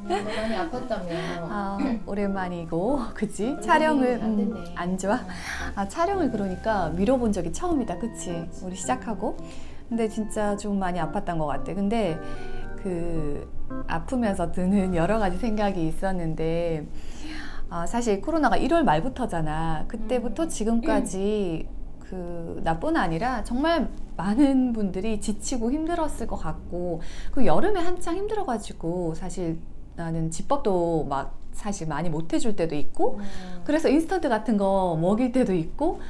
많이 아팠다며. 오랜만이고, 그치? 촬영을 안 좋아? 촬영을 그러니까 미뤄본 적이 처음이다, 그치? 우리 시작하고. 근데 진짜 좀 많이 아팠던 것 같아. 근데 아프면서 드는 여러 가지 생각이 있었는데, 사실 코로나가 1월 말부터잖아. 그때부터 지금까지 나뿐 아니라 정말 많은 분들이 지치고 힘들었을 것 같고, 그 여름에 한창 힘들어가지고 사실 나는 집밥도 막 사실 많이 못 해줄 때도 있고, 그래서 인스턴트 같은 거 먹일 때도 있고,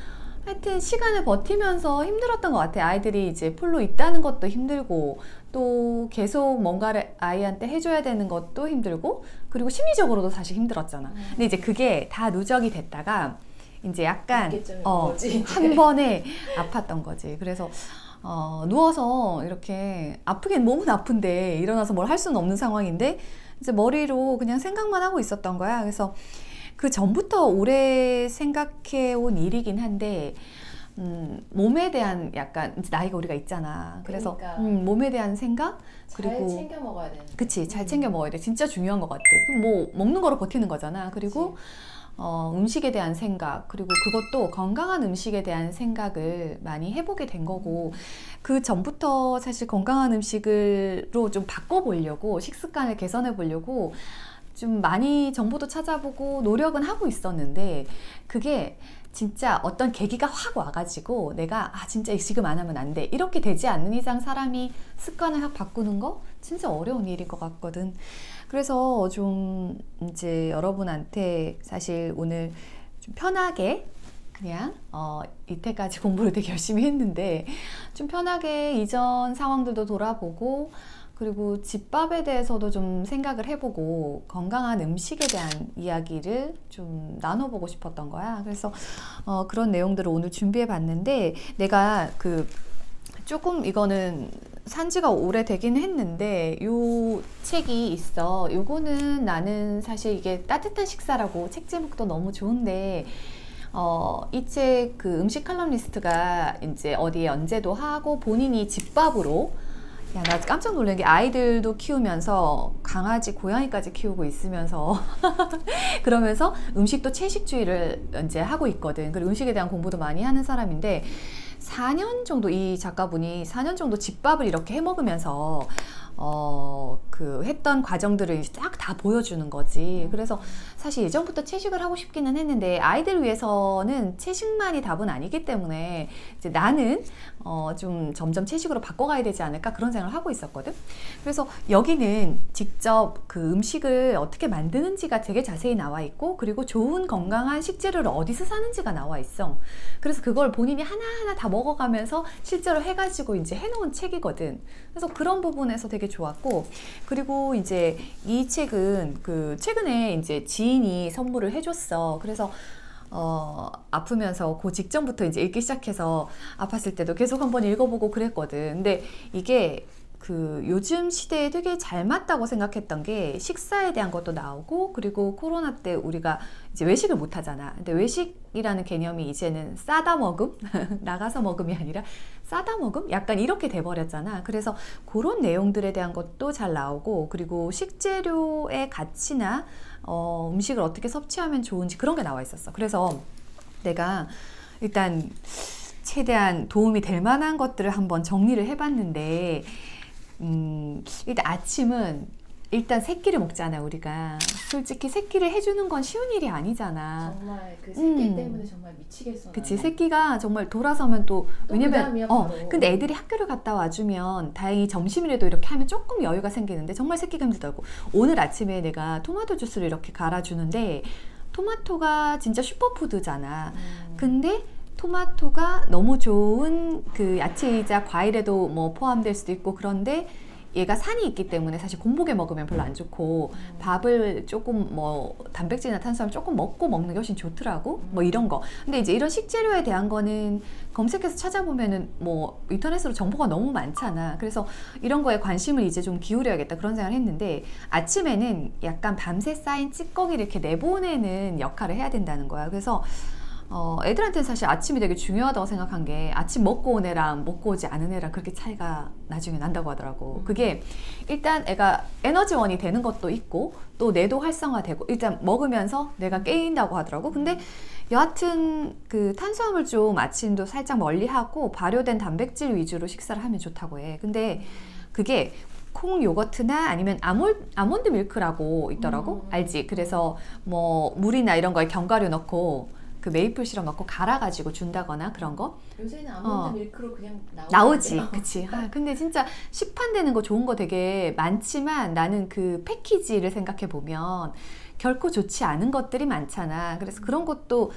하여튼 시간을 버티면서 힘들었던 것 같아. 아이들이 이제 풀로 있다는 것도 힘들고, 또 계속 뭔가를 아이한테 해줘야 되는 것도 힘들고, 그리고 심리적으로도 사실 힘들었잖아. 근데 이제 그게 다 누적이 됐다가 이제 약간 한 번에 아팠던 거지. 그래서 누워서 이렇게 아프긴 몸은 아픈데 일어나서 뭘 할 수는 없는 상황인데 이제 머리로 그냥 생각만 하고 있었던 거야. 그래서 그 전부터 오래 생각해 온 일이긴 한데 몸에 대한 약간 이제 나이가 우리가 있잖아. 그래서 그러니까. 몸에 대한 생각, 그리고 잘 챙겨 먹어야 되는. 그치, 잘 챙겨 먹어야 돼. 진짜 중요한 것 같아. 뭐 먹는 거로 버티는 거잖아. 그리고 음식에 대한 생각, 그리고 그것도 건강한 음식에 대한 생각을 많이 해보게 된 거고, 그 전부터 사실 건강한 음식으로 좀 바꿔보려고, 식습관을 개선해 보려고 좀 많이 정보도 찾아보고 노력은 하고 있었는데, 그게 진짜 어떤 계기가 확 와가지고 내가 진짜 지금 안 하면 안 돼, 이렇게 되지 않는 이상 사람이 습관을 확 바꾸는 거 진짜 어려운 일일 것 같거든. 그래서 좀 이제 여러분한테 사실 오늘 좀 편하게 그냥 이때까지 공부를 되게 열심히 했는데 좀 편하게 이전 상황들도 돌아보고, 그리고 집밥에 대해서도 좀 생각을 해보고 건강한 음식에 대한 이야기를 좀 나눠보고 싶었던 거야. 그래서 그런 내용들을 오늘 준비해 봤는데, 내가 조금 이거는 산지가 오래되긴 했는데 요 책이 있어. 요거는 나는 사실 이게 따뜻한 식사라고, 책 제목도 너무 좋은데 이 책 음식 칼럼니스트가 이제 어디에 연재도 하고 본인이 집밥으로, 야, 나 깜짝 놀란 게 아이들도 키우면서 강아지, 고양이까지 키우고 있으면서 그러면서 음식도 채식주의를 이제 하고 있거든. 그리고 음식에 대한 공부도 많이 하는 사람인데 4년 정도, 이 작가분이 4년 정도 집밥을 이렇게 해 먹으면서 했던 과정들을 싹 다 보여주는 거지. 그래서 사실 예전부터 채식을 하고 싶기는 했는데 아이들 위해서는 채식만이 답은 아니기 때문에 이제 나는 좀 점점 채식으로 바꿔가야 되지 않을까, 그런 생각을 하고 있었거든. 그래서 여기는 직접 음식을 어떻게 만드는지가 되게 자세히 나와 있고, 그리고 좋은 건강한 식재료를 어디서 사는지가 나와 있어. 그래서 그걸 본인이 하나하나 다 먹어가면서 실제로 해가지고 이제 해놓은 책이거든. 그래서 그런 부분에서 되게 좋았고, 그리고 이제 이 책은 최근에 이제 지인이 선물을 해줬어. 그래서 아프면서 그 직전부터 이제 읽기 시작해서 아팠을 때도 계속 한번 읽어보고 그랬거든. 근데 이게 요즘 시대에 되게 잘 맞다고 생각했던 게, 식사에 대한 것도 나오고, 그리고 코로나 때 우리가 이제 외식을 못 하잖아. 근데 외식이라는 개념이 이제는 싸다 먹음? 나가서 먹음이 아니라 싸다 먹음? 약간 이렇게 돼버렸잖아. 그래서 그런 내용들에 대한 것도 잘 나오고, 그리고 식재료의 가치나 음식을 어떻게 섭취하면 좋은지 그런 게 나와 있었어. 그래서 내가 일단 최대한 도움이 될 만한 것들을 한번 정리를 해봤는데, 일단 아침은 일단 새끼를 먹잖아. 우리가 솔직히 새끼를 해주는 건 쉬운 일이 아니잖아. 정말 그 새끼 때문에 정말 미치겠어. 그치, 새끼가 정말 돌아서면 또 왜냐면 바로. 근데 애들이 학교를 갔다 와주면 다행히 점심이라도 이렇게 하면 조금 여유가 생기는데 정말 새끼가 힘들더라고. 오늘 아침에 내가 토마토 주스를 이렇게 갈아주는데, 토마토가 진짜 슈퍼푸드잖아. 근데 토마토가 너무 좋은 야채이자 과일에도 뭐 포함될 수도 있고, 그런데 얘가 산이 있기 때문에 사실 공복에 먹으면 별로 안 좋고, 밥을 조금 뭐 단백질이나 탄수화물 조금 먹고 먹는 게 훨씬 좋더라고. 뭐 이런 거. 근데 이제 이런 식재료에 대한 거는 검색해서 찾아보면은 뭐 인터넷으로 정보가 너무 많잖아. 그래서 이런 거에 관심을 이제 좀 기울여야겠다, 그런 생각을 했는데, 아침에는 약간 밤새 쌓인 찌꺼기를 이렇게 내보내는 역할을 해야 된다는 거야. 그래서 애들한테는 사실 아침이 되게 중요하다고 생각한 게 아침 먹고 온 애랑 먹고 오지 않은 애랑 그렇게 차이가 나중에 난다고 하더라고. 그게 일단 애가 에너지원이 되는 것도 있고 또 뇌도 활성화되고 일단 먹으면서 뇌가 깨인다고 하더라고. 근데 여하튼 그 탄수화물 좀 아침도 살짝 멀리하고 발효된 단백질 위주로 식사를 하면 좋다고 해. 근데 그게 콩 요거트나 아니면 아몬드 밀크라고 있더라고. 알지? 그래서 뭐 물이나 이런 거에 견과류 넣고 그 메이플 시럽 넣고 갈아가지고 준다거나 그런 거. 요새는 아몬드 밀크로 그냥 나오지. 그치. 근데 진짜 시판되는 거 좋은 거 되게 많지만 나는 그 패키지를 생각해 보면 결코 좋지 않은 것들이 많잖아. 그래서 그런 것도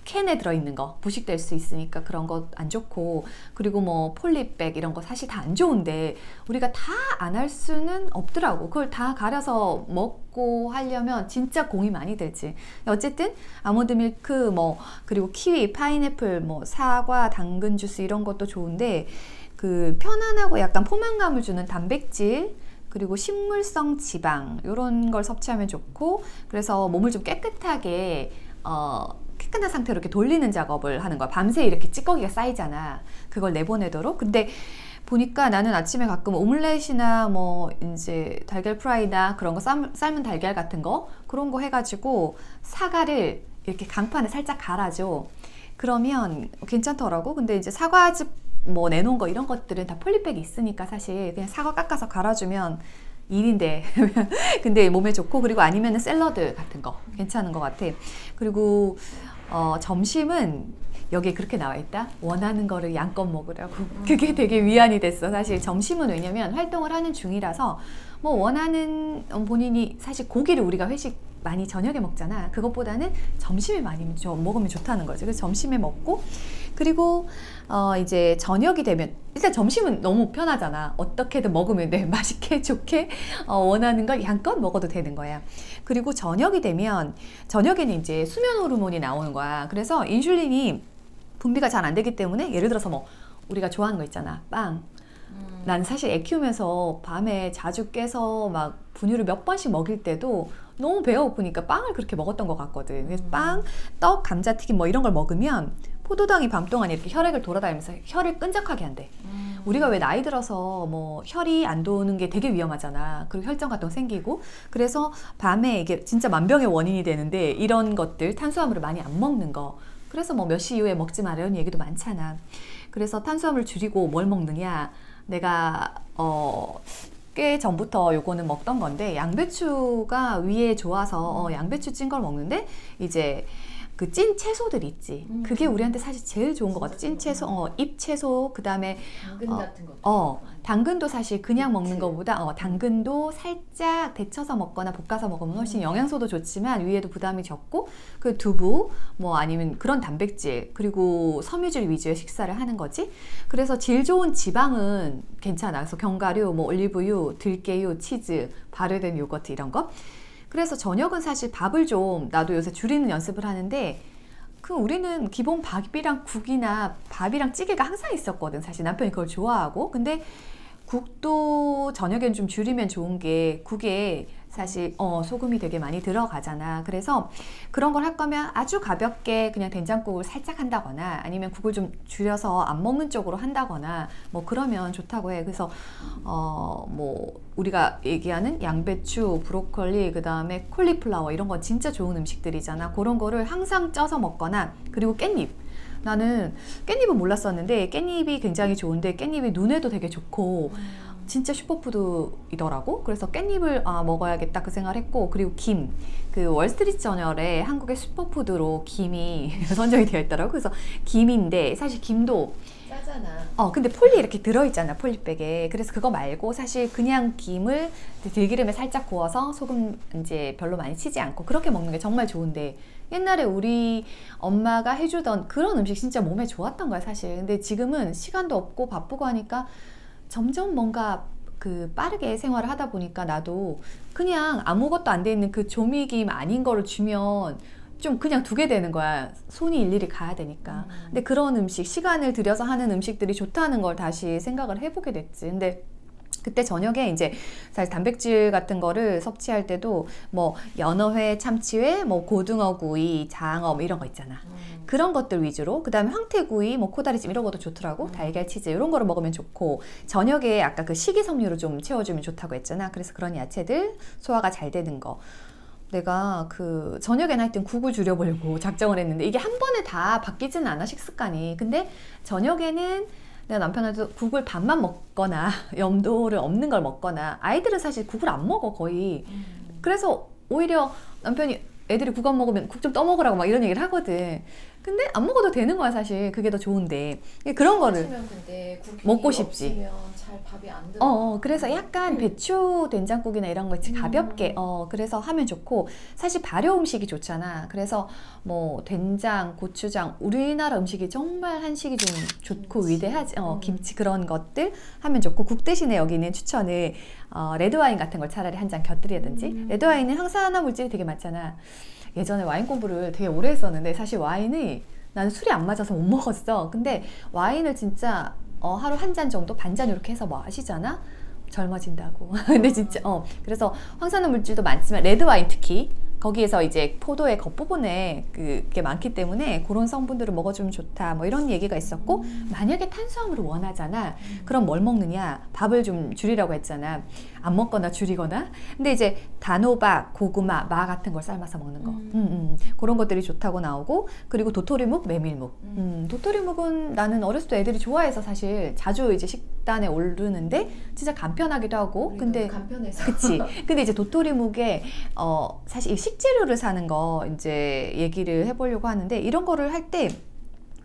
캔에 들어있는 거 부식될 수 있으니까 그런 거 안 좋고, 그리고 뭐 폴리백 이런 거 사실 다 안 좋은데 우리가 다 안 할 수는 없더라고. 그걸 다 갈아서 먹고 하려면 진짜 공이 많이 들지. 어쨌든 아몬드 밀크 뭐 그리고 키위, 파인애플, 뭐 사과, 당근 주스 이런 것도 좋은데 그 편안하고 약간 포만감을 주는 단백질 그리고 식물성 지방 이런 걸 섭취하면 좋고, 그래서 몸을 좀 깨끗하게 깨끗한 상태로 이렇게 돌리는 작업을 하는 거야. 밤새 이렇게 찌꺼기가 쌓이잖아. 그걸 내보내도록. 근데 보니까 나는 아침에 가끔 오믈렛이나 뭐 이제 달걀 프라이나 그런 거 삶은 달걀 같은 거 그런 거 해가지고 사과를 이렇게 강판에 살짝 갈아줘. 그러면 괜찮더라고. 근데 이제 사과즙 뭐 내놓은 거 이런 것들은 다 폴리백이 있으니까 사실 그냥 사과 깎아서 갈아주면 일인데 근데 몸에 좋고, 그리고 아니면 샐러드 같은 거 괜찮은 것 같아. 그리고 점심은 여기에 그렇게 나와 있다. 원하는 거를 양껏 먹으라고. 그게 되게 위안이 됐어. 사실 점심은 왜냐면 활동을 하는 중이라서 뭐 원하는 본인이 사실 고기를 우리가 회식 많이 저녁에 먹잖아. 그것보다는 점심에 많이 먹으면 좋다는 거지. 그래서 점심에 먹고, 그리고 이제 저녁이 되면 일단 점심은 너무 편하잖아. 어떻게든 먹으면 돼. 맛있게 좋게 원하는 걸 양껏 먹어도 되는 거야. 그리고 저녁이 되면 저녁에는 이제 수면 호르몬이 나오는 거야. 그래서 인슐린이 분비가 잘 안 되기 때문에 예를 들어서 뭐 우리가 좋아하는 거 있잖아. 빵. 난 사실 애 키우면서 밤에 자주 깨서 막 분유를 몇 번씩 먹일 때도 너무 배가 고프니까 빵을 그렇게 먹었던 것 같거든. 그래서 빵, 떡, 감자튀김 뭐 이런 걸 먹으면 포도당이 밤 동안 이렇게 혈액을 돌아다니면서 혈을 끈적하게 한대. 우리가 왜 나이 들어서 뭐 혈이 안 도는 게 되게 위험하잖아. 그리고 혈전 같은 거 생기고. 그래서 밤에 이게 진짜 만병의 원인이 되는데 이런 것들, 탄수화물을 많이 안 먹는 거. 그래서 뭐 몇 시 이후에 먹지 말라는 얘기도 많잖아. 그래서 탄수화물 줄이고 뭘 먹느냐. 내가 꽤 전부터 요거는 먹던 건데 양배추가 위에 좋아서 양배추 찐 걸 먹는데 이제 그 찐 채소들 있지. 그게 우리한테 사실 제일 좋은 것 같아. 찐 채소, 잎채소, 그 다음에 당근 같은 거. 당근도 사실 그냥 먹는 것보다 당근도 살짝 데쳐서 먹거나 볶아서 먹으면 훨씬 영양소도 좋지만 위에도 부담이 적고, 그 두부 뭐 아니면 그런 단백질 그리고 섬유질 위주의 식사를 하는 거지. 그래서 질 좋은 지방은 괜찮아. 그래서 견과류, 뭐 올리브유, 들깨유, 치즈, 발효된 요거트 이런 거. 그래서 저녁은 사실 밥을 좀 나도 요새 줄이는 연습을 하는데, 그 우리는 기본 밥이랑 국이나 밥이랑 찌개가 항상 있었거든. 사실 남편이 그걸 좋아하고. 근데 국도 저녁엔 좀 줄이면 좋은 게 국에 사실 소금이 되게 많이 들어가잖아. 그래서 그런 걸 할 거면 아주 가볍게 그냥 된장국을 살짝 한다거나 아니면 국을 좀 줄여서 안 먹는 쪽으로 한다거나 뭐 그러면 좋다고 해. 그래서 뭐 우리가 얘기하는 양배추, 브로콜리, 그 다음에 콜리플라워 이런 거 진짜 좋은 음식들이잖아. 그런 거를 항상 쪄서 먹거나, 그리고 깻잎. 나는 깻잎은 몰랐었는데 깻잎이 굉장히 좋은데 깻잎이 눈에도 되게 좋고 진짜 슈퍼푸드이더라고. 그래서 깻잎을 먹어야겠다 그 생각을 했고, 그리고 김. 그 월스트리트 저널에 한국의 슈퍼푸드로 김이 선정이 되어 있더라고. 그래서 김인데 사실 김도 짜잖아. 근데 폴리 이렇게 들어있잖아, 폴리백에. 그래서 그거 말고 사실 그냥 김을 들기름에 살짝 구워서 소금 이제 별로 많이 치지 않고 그렇게 먹는 게 정말 좋은데, 옛날에 우리 엄마가 해주던 그런 음식 진짜 몸에 좋았던 거야 사실. 근데 지금은 시간도 없고 바쁘고 하니까 점점 뭔가 그 빠르게 생활을 하다 보니까 나도 그냥 아무것도 안 돼 있는 그 조미김 아닌 거를 주면 좀 그냥 두게 되는 거야. 손이 일일이 가야 되니까. 근데 그런 음식, 시간을 들여서 하는 음식들이 좋다는 걸 다시 생각을 해보게 됐지. 근데 그때 저녁에 이제 사실 단백질 같은 거를 섭취할 때도 뭐 연어회, 참치회, 뭐 고등어구이, 장어 뭐 이런 거 있잖아. 그런 것들 위주로. 그 다음에 황태구이, 뭐 코다리찜 이런 것도 좋더라고. 달걀, 치즈 이런 거를 먹으면 좋고, 저녁에 아까 그 식이섬유로 좀 채워주면 좋다고 했잖아. 그래서 그런 야채들 소화가 잘 되는 거. 내가 그 저녁에는 하여튼 국을 줄여보려고 작정을 했는데 이게 한 번에 다 바뀌지는 않아, 식습관이. 근데 저녁에는 내가 남편한테 국을 반만 먹거나 염도를 없는 걸 먹거나, 아이들은 사실 국을 안 먹어 거의. 그래서 오히려 남편이 애들이 국 안 먹으면 국 좀 떠먹으라고 막 이런 얘기를 하거든. 근데 안 먹어도 되는 거야 사실. 그게 더 좋은데 그런 거를 근데 먹고 싶지. 잘 밥이 안 들어. 그래서 약간 배추 된장국이나 이런 거 있지, 가볍게 그래서 하면 좋고, 사실 발효 음식이 좋잖아. 그래서 뭐 된장, 고추장, 우리나라 음식이 정말 한식이 좀 좋고 위대하지. 김치 그런 것들 하면 좋고, 국 대신에 여기는 추천을 레드와인 같은 걸 차라리 한 잔 곁들이든지. 레드와인은 항산화 물질이 되게 많잖아. 예전에 와인 공부를 되게 오래 했었는데 사실 와인이 나는 술이 안 맞아서 못 먹었어. 근데 와인을 진짜 하루 한 잔 정도, 반잔 이렇게 해서 마시잖아? 젊어진다고. 근데 진짜 그래서 황산화 물질도 많지만 레드와인 특히 거기에서 이제 포도의 겉부분에 그게 많기 때문에 그런 성분들을 먹어주면 좋다, 뭐 이런 얘기가 있었고, 만약에 탄수화물을 원하잖아. 그럼 뭘 먹느냐? 밥을 좀 줄이라고 했잖아. 안 먹거나 줄이거나. 근데 이제 단호박, 고구마, 마 같은 걸 삶아서 먹는 거. 그런 것들이 좋다고 나오고, 그리고 도토리묵, 메밀묵. 도토리묵은 나는 어렸을 때 애들이 좋아해서 사실 자주 이제 식단에 오르는데 진짜 간편하기도 하고. 근데 간편해서. 그치. 근데 이제 도토리묵에 사실 이 식재료를 사는 거 이제 얘기를 해보려고 하는데, 이런 거를 할 때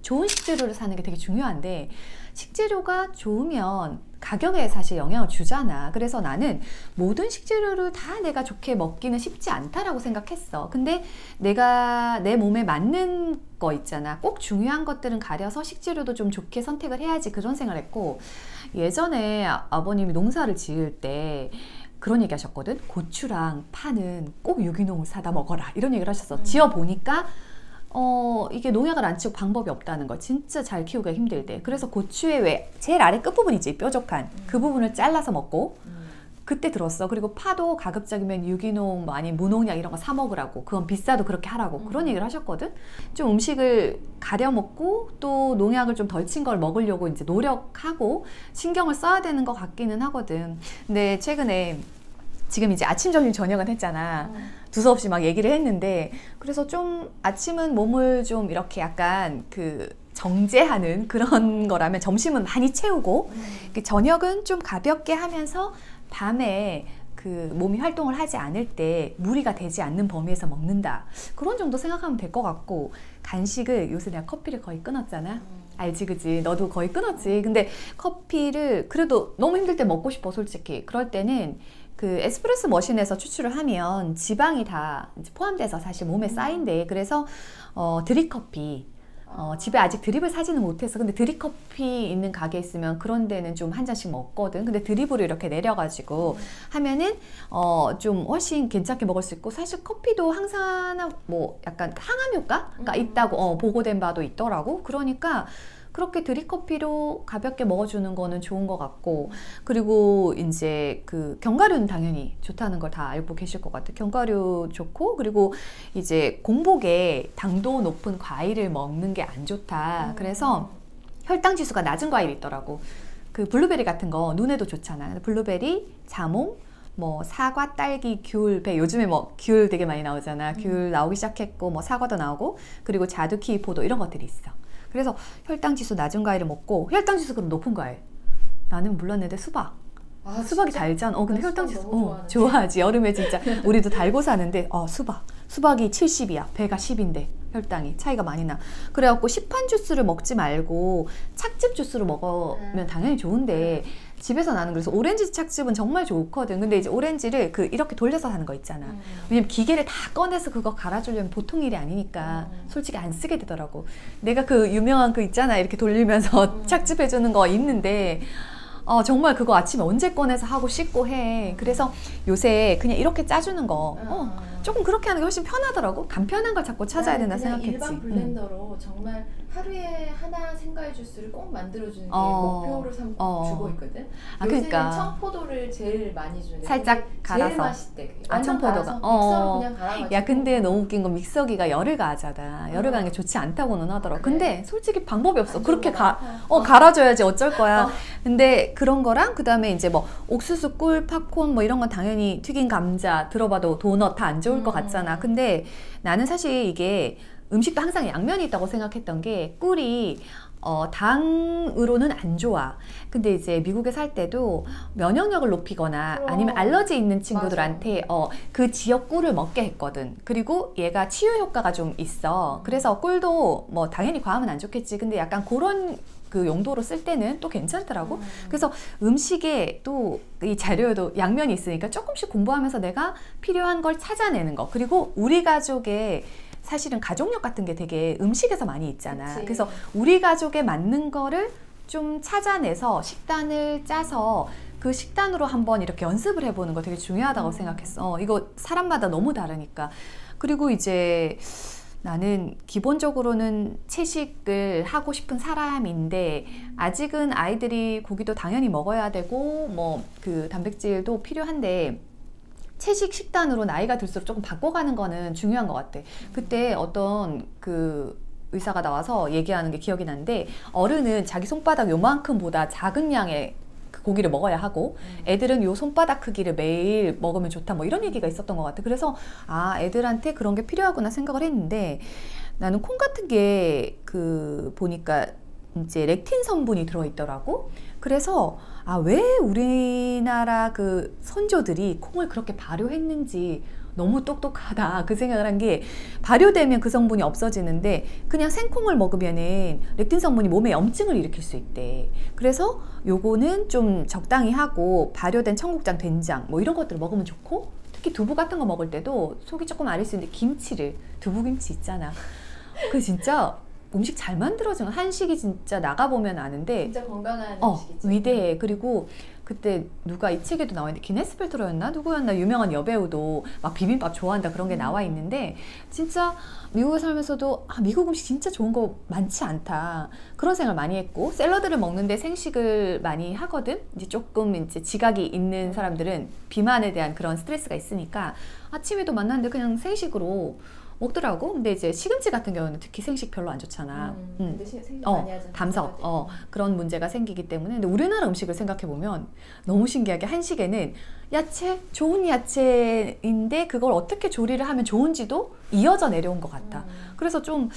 좋은 식재료를 사는 게 되게 중요한데, 식재료가 좋으면 가격에 사실 영향을 주잖아. 그래서 나는 모든 식재료를 다 내가 좋게 먹기는 쉽지 않다라고 생각했어. 근데 내가 내 몸에 맞는 거 있잖아. 꼭 중요한 것들은 가려서 식재료도 좀 좋게 선택을 해야지, 그런 생각을 했고, 예전에 아버님이 농사를 지을 때 그런 얘기 하셨거든. 고추랑 파는 꼭 유기농을 사다 먹어라, 이런 얘기를 하셨어. 지어보니까 이게 농약을 안 치고 방법이 없다는 거. 진짜 잘 키우기가 힘들 때. 그래서 고추의 왜 제일 아래 끝부분 있지, 뾰족한 그 부분을 잘라서 먹고, 그때 들었어. 그리고 파도 가급적이면 유기농, 뭐 아니면 무농약 이런 거 사 먹으라고. 그건 비싸도 그렇게 하라고. 그런 얘기를 하셨거든. 좀 음식을 가려 먹고 또 농약을 좀 덜 친 걸 먹으려고 이제 노력하고 신경을 써야 되는 것 같기는 하거든. 근데 최근에 지금 이제 아침, 점심, 저녁은 했잖아. 두서없이 막 얘기를 했는데, 그래서 좀 아침은 몸을 좀 이렇게 약간 그 정제하는 그런 거라면 점심은 많이 채우고, 저녁은 좀 가볍게 하면서 밤에 그 몸이 활동을 하지 않을 때 무리가 되지 않는 범위에서 먹는다, 그런 정도 생각하면 될 것 같고, 간식을 요새 내가 커피를 거의 끊었잖아. 알지, 그지? 너도 거의 끊었지. 근데 커피를 그래도 너무 힘들 때 먹고 싶어, 솔직히. 그럴 때는 그 에스프레소 머신에서 추출을 하면 지방이 다 포함돼서 사실 몸에 쌓인대. 그래서 드립커피, 집에 아직 드립을 사지는 못했어. 근데 드립커피 있는 가게 있으면 그런 데는 좀 한 잔씩 먹거든. 근데 드립으로 이렇게 내려가지고 하면은 좀 훨씬 괜찮게 먹을 수 있고, 사실 커피도 항산화, 뭐 약간 항암 효과가 있다고 보고된 바도 있더라고. 그러니까 그렇게 드립커피로 가볍게 먹어주는 거는 좋은 것 같고, 그리고 이제 그 견과류는 당연히 좋다는 걸 다 알고 계실 것 같아요. 견과류 좋고, 그리고 이제 공복에 당도 높은 과일을 먹는 게 안 좋다. 그래서 혈당 지수가 낮은 과일이 있더라고. 그 블루베리 같은 거 눈에도 좋잖아. 블루베리, 자몽, 뭐 사과, 딸기, 귤, 배, 요즘에 뭐 귤 되게 많이 나오잖아. 귤 나오기 시작했고, 뭐 사과도 나오고, 그리고 자두, 키위, 포도 이런 것들이 있어. 그래서 혈당 지수 낮은 과일을 먹고, 혈당 지수 그럼 높은 과일, 나는 몰랐는데 수박. 수박이 진짜? 달잖아. 근데 혈당 지수 좋아하는데. 좋아하지. 여름에 진짜 우리도 달고 사는데 수박이 70이야. 배가 10인데 혈당이 차이가 많이 나. 그래갖고 시판 주스를 먹지 말고 착즙 주스로 먹으면 당연히 좋은데, 집에서 나는 그래서 오렌지 착즙은 정말 좋거든. 근데 이제 오렌지를 이렇게 돌려서 하는 거 있잖아. 왜냐면 기계를 다 꺼내서 그거 갈아주려면 보통 일이 아니니까 솔직히 안 쓰게 되더라고. 내가 그 유명한 그 있잖아, 이렇게 돌리면서 착즙해주는 거 있는데, 정말 그거 아침에 언제 꺼내서 하고 씻고 해. 그래서 요새 그냥 이렇게 짜주는 거, 조금 그렇게 하는 게 훨씬 편하더라고. 간편한 걸 자꾸 찾아야 된다 생각했지. 일반 블렌더로 정말 하루에 하나 생과일 주스를 꼭 만들어주는 게 목표로 삼고 주고 있거든. 요새는 그러니까 청포도를 제일 많이 주는데 살짝 갈아서. 제일 맛있대. 청포도가. 믹서로 그냥 갈아가지고. 야, 근데 너무 웃긴 건 믹서기가 열을 가하잖아. 열을 가는 게 좋지 않다고는 하더라고. 그래? 근데 솔직히 방법이 없어. 그렇게 같아. 갈아줘야지 어쩔 거야. 근데 그런 거랑 그다음에 이제 뭐 옥수수, 꿀, 팝콘 뭐 이런 건 당연히 튀긴 감자 들어봐도 도넛 다 안 좋을 것 같잖아. 근데 나는 사실 이게 음식도 항상 양면이 있다고 생각했던 게 꿀이 당으로는 안 좋아. 근데 이제 미국에 살 때도 면역력을 높이거나 아니면 알러지 있는 친구들한테 그 지역 꿀을 먹게 했거든. 그리고 얘가 치유 효과가 좀 있어. 그래서 꿀도 뭐 당연히 과하면 안 좋겠지. 근데 약간 그런 그 용도로 쓸 때는 또 괜찮더라고. 그래서 음식에 또 이 자료에도 양면이 있으니까 조금씩 공부하면서 내가 필요한 걸 찾아내는 거. 그리고 우리 가족의 사실은 가족력 같은 게 되게 음식에서 많이 있잖아. 그치. 그래서 우리 가족에 맞는 거를 좀 찾아내서 식단을 짜서 그 식단으로 한번 이렇게 연습을 해보는 거 되게 중요하다고 생각했어. 이거 사람마다 너무 다르니까. 그리고 이제 나는 기본적으로는 채식을 하고 싶은 사람인데 아직은 아이들이 고기도 당연히 먹어야 되고 뭐 그 단백질도 필요한데 채식 식단으로 나이가 들수록 조금 바꿔가는 거는 중요한 것 같아. 그때 어떤 그 의사가 나와서 얘기하는 게 기억이 나는데 어른은 자기 손바닥 요만큼보다 작은 양의 그 고기를 먹어야 하고 애들은 요 손바닥 크기를 매일 먹으면 좋다 뭐 이런 얘기가 있었던 것 같아. 그래서 애들한테 그런 게 필요하구나 생각을 했는데 나는 콩 같은 게 그 보니까 이제 렉틴 성분이 들어있더라고. 그래서 왜 우리나라 그 선조들이 콩을 그렇게 발효했는지 너무 똑똑하다 그 생각을 한 게 발효되면 그 성분이 없어지는데 그냥 생콩을 먹으면은 렉틴 성분이 몸에 염증을 일으킬 수 있대. 그래서 요거는 좀 적당히 하고 발효된 청국장, 된장 뭐 이런 것들을 먹으면 좋고 특히 두부 같은 거 먹을 때도 속이 조금 아릴 수 있는데 김치를 두부김치 있잖아. 그 진짜 음식 잘 만들어진 한식이 진짜 나가보면 아는데 진짜 건강한 음식이지. 위대해. 그리고 그때 누가 이 책에도 나와 있는데 기네스 펠트로였나? 누구였나? 유명한 여배우도 막 비빔밥 좋아한다 그런 게 나와 있는데 진짜 미국에 살면서도 미국 음식 진짜 좋은 거 많지 않다 그런 생각을 많이 했고 샐러드를 먹는데 생식을 많이 하거든. 이제 조금 이제 지각이 있는 사람들은 비만에 대한 그런 스트레스가 있으니까 아침에도 만났는데 그냥 생식으로 먹더라고. 근데 이제 시금치 같은 경우는 특히 생식 별로 안 좋잖아. 근데 생식 많이 하잖아. 담석, 그런 문제가 생기기 때문에. 근데 우리나라 음식을 생각해 보면 너무 신기하게 한식에는 야채, 좋은 야채인데 그걸 어떻게 조리를 하면 좋은지도 이어져 내려온 것 같아. 그래서 좀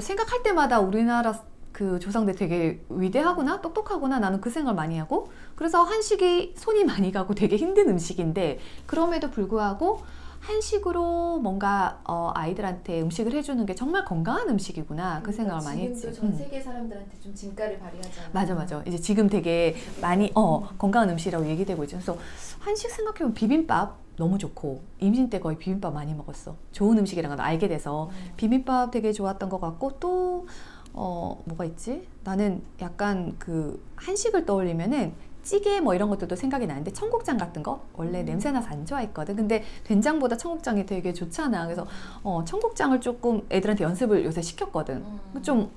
생각할 때마다 우리나라 그 조상들 되게 위대하구나, 똑똑하구나 나는 그 생각을 많이 하고. 그래서 한식이 손이 많이 가고 되게 힘든 음식인데 그럼에도 불구하고 한식으로 뭔가 아이들한테 음식을 해주는 게 정말 건강한 음식이구나 그 생각을 많이 했지. 지금도 전 세계 사람들한테 좀 진가를 발휘하잖아. 맞아. 이제 지금 되게 많이 건강한 음식이라고 얘기되고 있죠. 그래서 한식 생각해보면 비빔밥 너무 좋고 임신 때 거의 비빔밥 많이 먹었어. 좋은 음식이라는 걸 알게 돼서 비빔밥 되게 좋았던 것 같고 또 뭐가 있지? 나는 약간 그 한식을 떠올리면은 찌개 뭐 이런 것들도 생각이 나는데 청국장 같은 거 원래 냄새나서 안 좋아했거든. 근데 된장보다 청국장이 되게 좋잖아. 그래서 청국장을 조금 애들한테 연습을 요새 시켰거든. 좀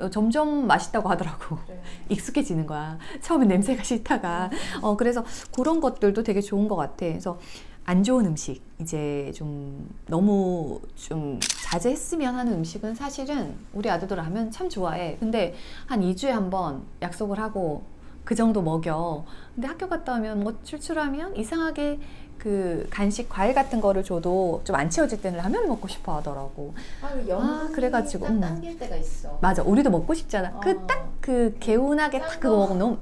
점점 맛있다고 하더라고. 그래. 익숙해지는 거야. 처음엔 냄새가 싫다가. 그래서 그런 것들도 되게 좋은 것 같아. 그래서 안 좋은 음식, 이제 좀 너무 좀 자제했으면 하는 음식은 사실은 우리 아들들 하면 참 좋아해. 근데 한 2주에 한 번 약속을 하고 그 정도 먹여. 근데 학교 갔다 오면 뭐 출출하면 이상하게 그 간식 과일 같은 거를 줘도 좀 안 채워질 때는 라면을 먹고 싶어 하더라고. 그래가지고 당길 때가 있어. 맞아, 우리도 먹고 싶잖아. 그 딱 그 개운하게 딱 그거 먹으면 너무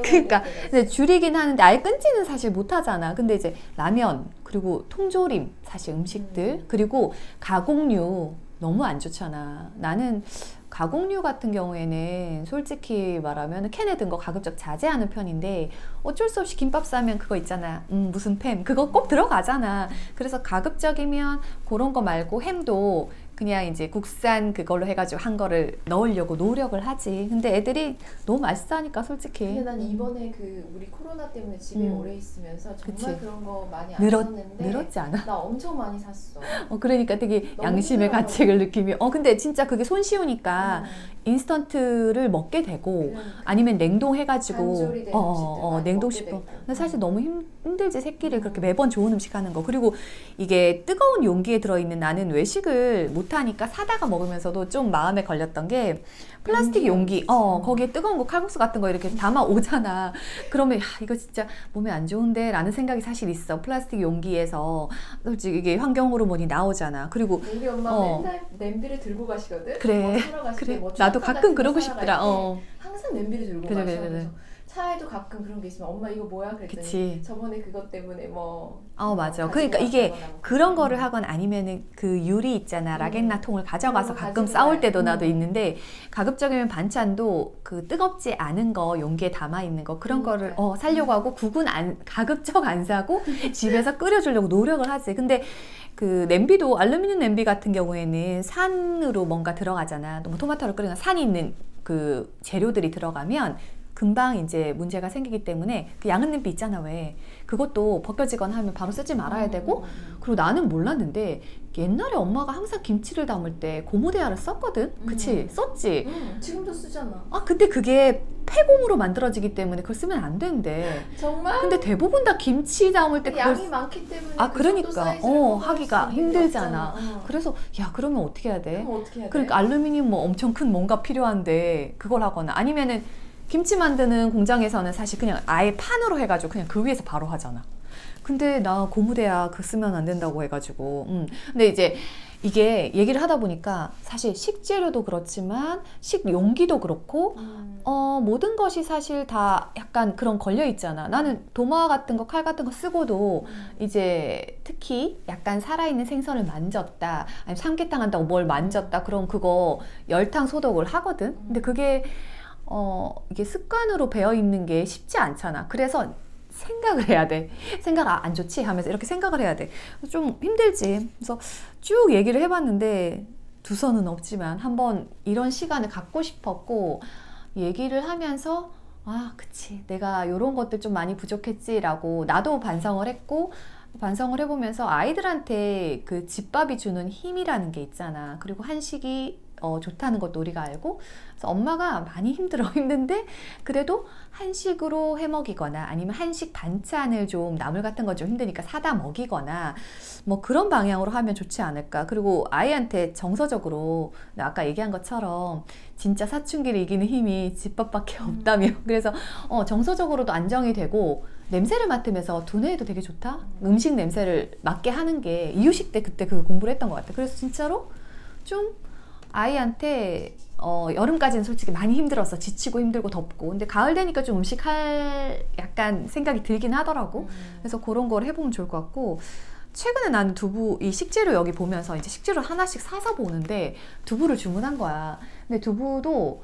그러니까 근데 줄이긴 하는데 아예 끊지는 사실 못하잖아. 근데 이제 라면 그리고 통조림 사실 음식들 그리고 가공류 너무 안 좋잖아. 나는 가공류 같은 경우에는 솔직히 말하면 캔에 든 거 가급적 자제하는 편인데 어쩔 수 없이 김밥 싸면 그거 있잖아. 무슨 햄 그거 꼭 들어가잖아. 그래서 가급적이면 그런 거 말고 햄도 그냥 이제 국산 그걸로 해가지고 한 거를 넣으려고 노력을 하지. 근데 애들이 너무 맛있어 하니까 솔직히. 근데 난 이번에 그 우리 코로나 때문에 집에 오래 있으면서 정말 그치. 그런 거 많이 안 샀는데 늘었지 않아? 나 엄청 많이 샀어. 그러니까 되게 양심의 힘들어요. 가책을 느끼며 근데 진짜 그게 손쉬우니까 인스턴트를 먹게 되고 아니면 냉동해가지고 단조리된 음식들 냉동식품. 근데 사실 너무 힘들지 새끼를 그렇게 매번 좋은 음식 하는 거. 그리고 이게 뜨거운 용기에 들어있는 나는 외식을 못하니까 사다가 먹으면서도 좀 마음에 걸렸던 게 플라스틱 용기 거기에 뜨거운 거 칼국수 같은 거 이렇게 담아 오잖아. 그러면 야, 이거 진짜 몸에 안 좋은데 라는 생각이 사실 있어. 플라스틱 용기에서 솔직히 이게 환경 호르몬이 나오잖아. 그리고 우리 엄마 맨날 냄비를 들고 가시거든. 그래. 그래. 뭐 나도 가끔 그러고 싶더라. 항상 냄비를 들고 그래, 가셔. 그래. 그래서 차에도 가끔 그런 게 있으면 엄마 이거 뭐야 그랬더니 그치. 저번에 그것 때문에 뭐 맞아. 그러니까 이게 그런 거를 하건 아니면은 그 유리 있잖아. 라겐나 통을 가져가서 가끔 싸울 때도 나도 있는데 가급적이면 반찬도 그 뜨겁지 않은 거 용기에 담아 있는 거 그런 거를 사려고 하고 국은 가급적 안 사고 집에서 끓여주려고 노력을 하지. 근데 그 냄비도 알루미늄 냄비 같은 경우에는 산으로 뭔가 들어가잖아. 뭐 토마토를 끓이면 산이 있는 그 재료들이 들어가면 금방 이제 문제가 생기기 때문에 그 양은 냄비 있잖아 왜 그것도 벗겨지거나 하면 바로 쓰지 말아야 되고. 그리고 나는 몰랐는데 옛날에 엄마가 항상 김치를 담을 때 고무대야를 썼거든. 그치? 썼지? 지금도 쓰잖아. 근데 그게 폐고무로 만들어지기 때문에 그걸 쓰면 안 된대. 정말? 근데 대부분 다 김치 담을 때 양이 많기 때문에 그러니까 하기가 힘들잖아. 그래서 야 그러면 어떻게 해야 돼? 그럼 어떻게 해야 돼? 그러니까 알루미늄 뭐 엄청 큰 뭔가 필요한데 그걸 하거나 아니면은 김치 만드는 공장에서는 사실 그냥 아예 판으로 해가지고 그냥 그 위에서 바로 하잖아. 근데 나 고무대야 그 쓰면 안 된다고 해가지고 근데 이제 이게 얘기를 하다 보니까 사실 식재료도 그렇지만 식용기도 그렇고 모든 것이 사실 다 약간 그런 걸려 있잖아. 나는 도마 같은 거 칼 같은 거 쓰고도 이제 특히 약간 살아있는 생선을 만졌다 아니면 삼계탕 한다고 뭘 만졌다 그럼 그거 열탕 소독을 하거든. 근데 그게 이게 습관으로 배어 있는 게 쉽지 않잖아. 그래서 생각을 해야 돼. 안 좋지 하면서 이렇게 생각을 해야 돼. 좀 힘들지. 그래서 쭉 얘기를 해봤는데 두서는 없지만 한번 이런 시간을 갖고 싶었고 얘기를 하면서 그치 내가 이런 것들 좀 많이 부족했지라고 나도 반성을 했고 반성을 해보면서 아이들한테 그 집밥이 주는 힘이라는 게 있잖아. 그리고 한식이 좋다는 것도 우리가 알고 그래서 엄마가 많이 힘든데 그래도 한식으로 해 먹이거나 아니면 한식 반찬을 좀 나물 같은 거 좀 힘드니까 사다 먹이거나 뭐 그런 방향으로 하면 좋지 않을까. 그리고 아이한테 정서적으로 아까 얘기한 것처럼 진짜 사춘기를 이기는 힘이 집밥밖에 없다며 그래서 정서적으로도 안정이 되고 냄새를 맡으면서 두뇌에도 되게 좋다. 음식 냄새를 맡게 하는 게 이유식 때 그때 그 공부를 했던 것 같아. 그래서 진짜로 좀 아이한테 여름까지는 솔직히 많이 힘들었어. 지치고 힘들고 덥고. 근데 가을 되니까 좀 음식 할 약간 생각이 들긴 하더라고. 그래서 그런 걸 해보면 좋을 것 같고 최근에 나는 두부 이 식재료 여기 보면서 이제 식재료 하나씩 사서 보는데 두부를 주문한 거야. 근데 두부도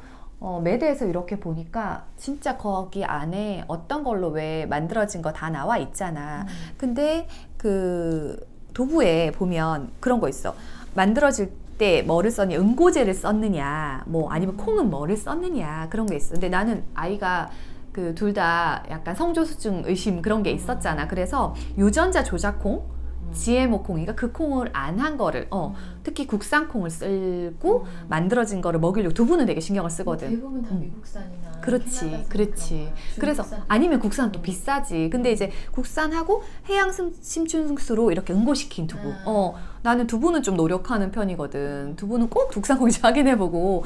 매대에서 이렇게 보니까 진짜 거기 안에 어떤 걸로 왜 만들어진 거 다 나와 있잖아. 근데 그 두부에 보면 그런 거 있어. 만들어질 때 뭐를 썼냐, 응고제를 썼느냐, 뭐 아니면 콩은 뭐를 썼느냐 그런 게 있어. 근데 나는 아이가 그 둘 다 약간 성조수증 의심 그런 게 있었잖아. 그래서 유전자 조작콩, GMO 콩이니까 그 콩을 안 한 거를 특히 국산 콩을 쓰고 만들어진 거를 먹이려고 두부는 되게 신경을 쓰거든. 대부분 다 미국산이나 그렇지. 그래서 아니면 국산 또 비싸지. 근데 이제 국산하고 해양 심층수로 이렇게 응고시킨 두부. 나는 두부는 좀 노력하는 편이거든. 두부는 꼭 국산콩인지 확인해보고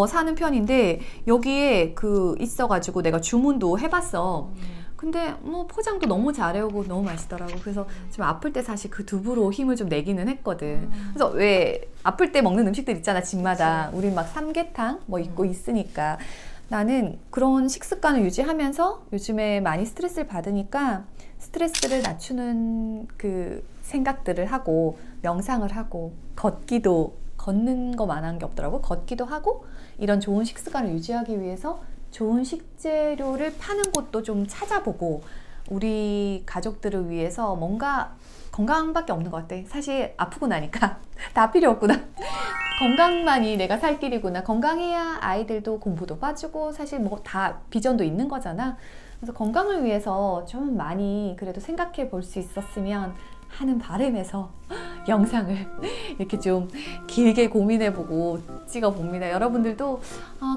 사는 편인데 여기에 그 있어가지고 내가 주문도 해봤어. 근데 뭐 포장도 너무 잘해오고 너무 맛있더라고. 그래서 지금 아플 때 사실 그 두부로 힘을 좀 내기는 했거든. 그래서 왜 아플 때 먹는 음식들 있잖아 집마다. 우리 막 삼계탕 뭐 있고 있으니까 나는 그런 식습관을 유지하면서 요즘에 많이 스트레스를 받으니까 스트레스를 낮추는 그 생각들을 하고 명상을 하고 걷는 것만한 게 없더라고. 걷기도 하고 이런 좋은 식습관을 유지하기 위해서 좋은 식재료를 파는 곳도 좀 찾아보고 우리 가족들을 위해서 뭔가 건강밖에 없는 것 같아. 사실 아프고 나니까 다 필요 없구나. 건강만이 내가 살 길이구나. 건강해야 아이들도 공부도 빠지고 사실 뭐 다 비전도 있는 거잖아. 그래서 건강을 위해서 좀 많이 그래도 생각해 볼 수 있었으면 하는 바람에서 영상을 이렇게 좀 길게 고민해보고 찍어봅니다. 여러분들도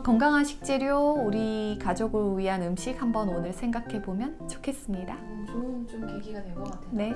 건강한 식재료, 우리 가족을 위한 음식 한번 오늘 생각해보면 좋겠습니다. 좋은 좀 계기가 된 것 같아요. 네.